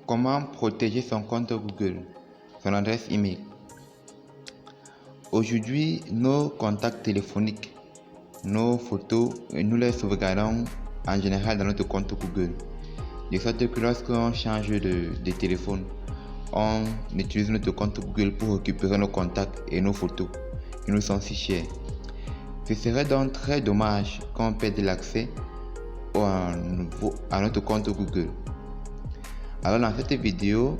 Comment protéger son compte Google, son adresse email? Aujourd'hui, nos contacts téléphoniques, nos photos, nous les sauvegardons en général dans notre compte Google. De sorte que lorsqu'on change de téléphone, on utilise notre compte Google pour récupérer nos contacts et nos photos qui nous sont si chers. Ce serait donc très dommage qu'on perde l'accès à notre compte Google. Alors dans cette vidéo,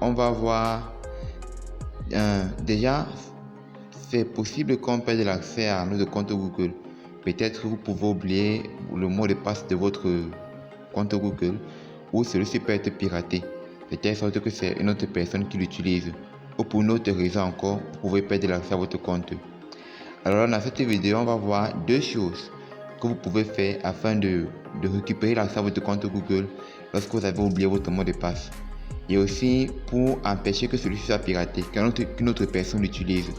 on va voir déjà c'est possible qu'on perde l'accès à notre compte Google. Peut-être vous pouvez oublier le mot de passe de votre compte Google ou celui-ci peut être piraté. De telle sorte que c'est une autre personne qui l'utilise. Ou pour une autre raison encore, vous pouvez perdre l'accès à votre compte. Alors dans cette vidéo, on va voir deux choses que vous pouvez faire afin de récupérer l'accès à votre compte Google lorsque vous avez oublié votre mot de passe. Et aussi pour empêcher que celui-ci soit piraté, qu'une autre personne l'utilise.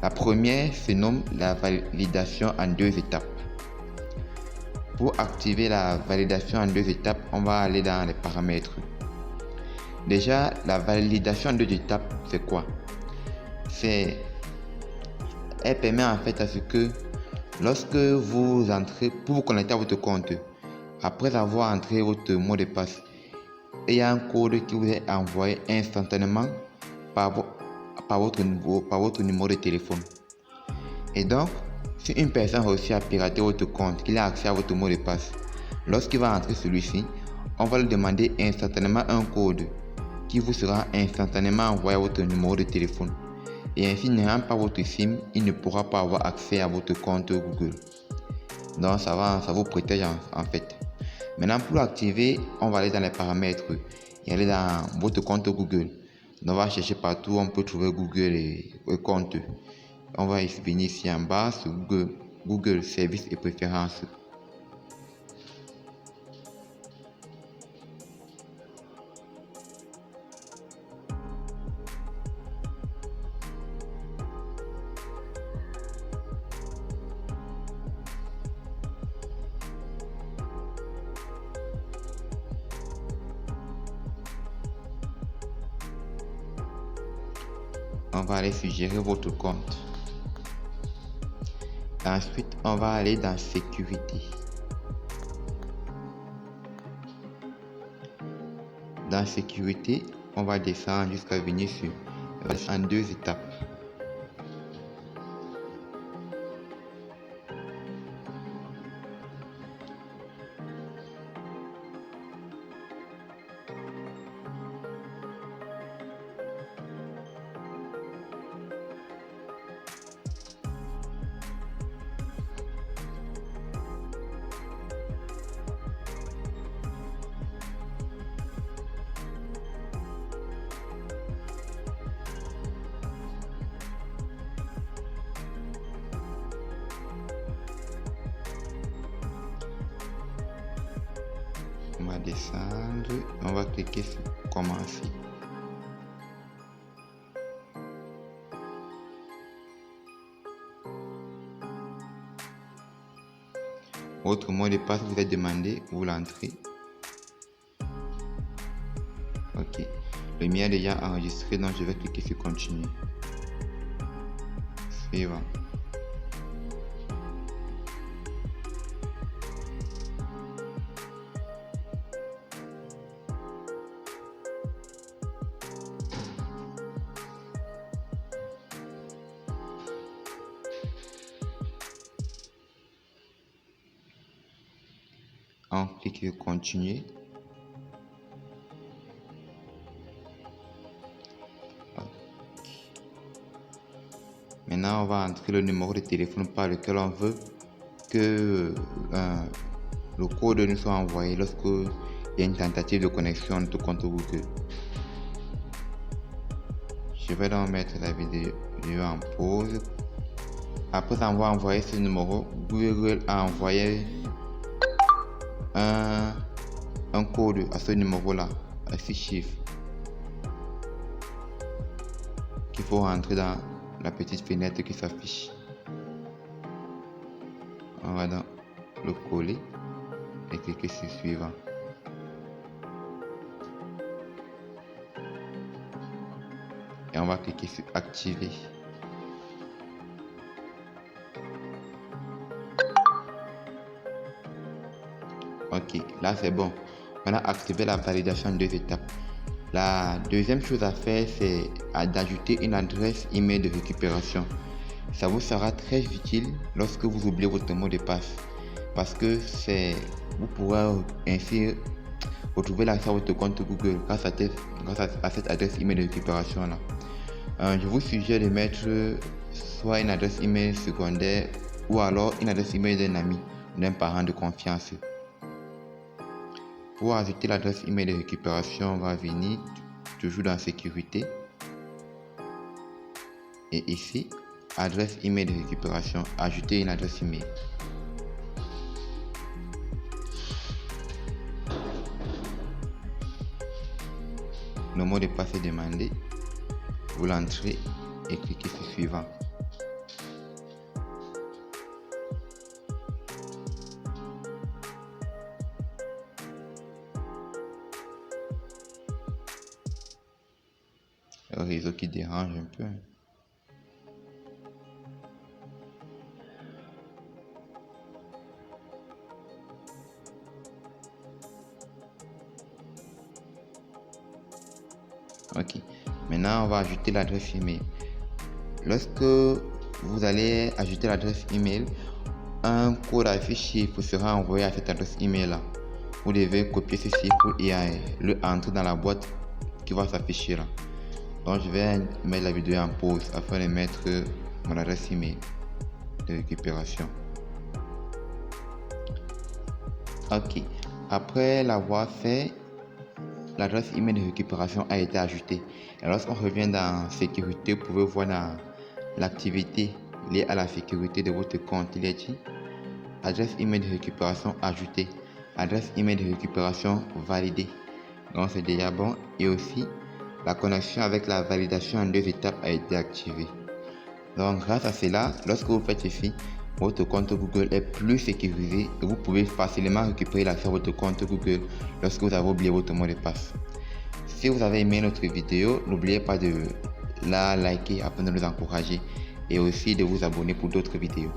La première se nomme la validation en 2 étapes. Pour activer la validation en 2 étapes, on va aller dans les paramètres. Déjà, la validation en 2 étapes, c'est quoi? Elle permet en fait à ce que lorsque vous entrez pour vous connecter à votre compte, après avoir entré votre mot de passe, il y a un code qui vous est envoyé instantanément par votre numéro de téléphone. Et donc, si une personne réussit à pirater votre compte, qu'il a accès à votre mot de passe, lorsqu'il va entrer celui-ci, on va lui demander instantanément un code qui vous sera instantanément envoyé à votre numéro de téléphone. Et ainsi, n'ayant pas votre SIM, il ne pourra pas avoir accès à votre compte Google. Donc ça vous protège en fait. Maintenant, pour l'activer, on va aller dans les paramètres et aller dans votre compte Google. Donc, on va chercher partout où on peut trouver Google et compte. On va venir ici en bas sur Google Services et Préférences. On va aller suggérer votre compte. Ensuite, on va aller dans Sécurité. Dans Sécurité, on va descendre jusqu'à venir sur en 2 étapes. On va descendre, on va cliquer sur Commencer. Votre mot de passe vous est demandé, vous l'entrez. Ok, le mien est déjà enregistré, donc je vais cliquer sur Continuer. Suivant. On clique sur Continuer. Maintenant, on va entrer le numéro de téléphone par lequel on veut que le code nous soit envoyé lorsque il y a une tentative de connexion à notre compte Google. Je vais donc mettre la vidéo en pause. Après avoir envoyé ce numéro, Google a envoyé un code à ce numéro-là, à 6 chiffres, qu'il faut rentrer dans la petite fenêtre qui s'affiche. On va donc le coller et cliquer sur Suivant. et on va cliquer sur activer. Ok, là c'est bon. On a activé la validation en 2 étapes. La deuxième chose à faire, c'est d'ajouter une adresse email de récupération. Ça vous sera très utile lorsque vous oubliez votre mot de passe, parce que vous pourrez ainsi retrouver l'accès à votre compte Google grâce à cette adresse email de récupération là. Je vous suggère de mettre soit une adresse email secondaire ou alors une adresse email d'un ami, d'un parent de confiance. Pour ajouter l'adresse email de récupération, on va venir toujours dans sécurité et ici adresse email de récupération, ajouter une adresse email. Le mot de passe est demandé, vous l'entrez et cliquez sur suivant. Le réseau qui dérange un peu. Ok, maintenant on va ajouter l'adresse email. Lorsque vous allez ajouter l'adresse email, un code affiché vous sera envoyé à cette adresse email là. Vous devez copier ce chiffre et le entrer dans la boîte qui va s'afficher là. Donc je vais mettre la vidéo en pause afin de mettre mon adresse email de récupération. Ok, après l'avoir fait, l'adresse email de récupération a été ajoutée. Et lorsqu'on revient dans sécurité, vous pouvez voir dans l'activité liée à la sécurité de votre compte, il est dit adresse email de récupération ajoutée, adresse email de récupération validée. Donc c'est déjà bon. Et aussi la connexion avec la validation en 2 étapes a été activée. Donc grâce à cela, lorsque vous faites ceci, votre compte Google est plus sécurisé et vous pouvez facilement récupérer l'accès à votre compte Google lorsque vous avez oublié votre mot de passe. Si vous avez aimé notre vidéo, n'oubliez pas de la liker afin de nous encourager et aussi de vous abonner pour d'autres vidéos.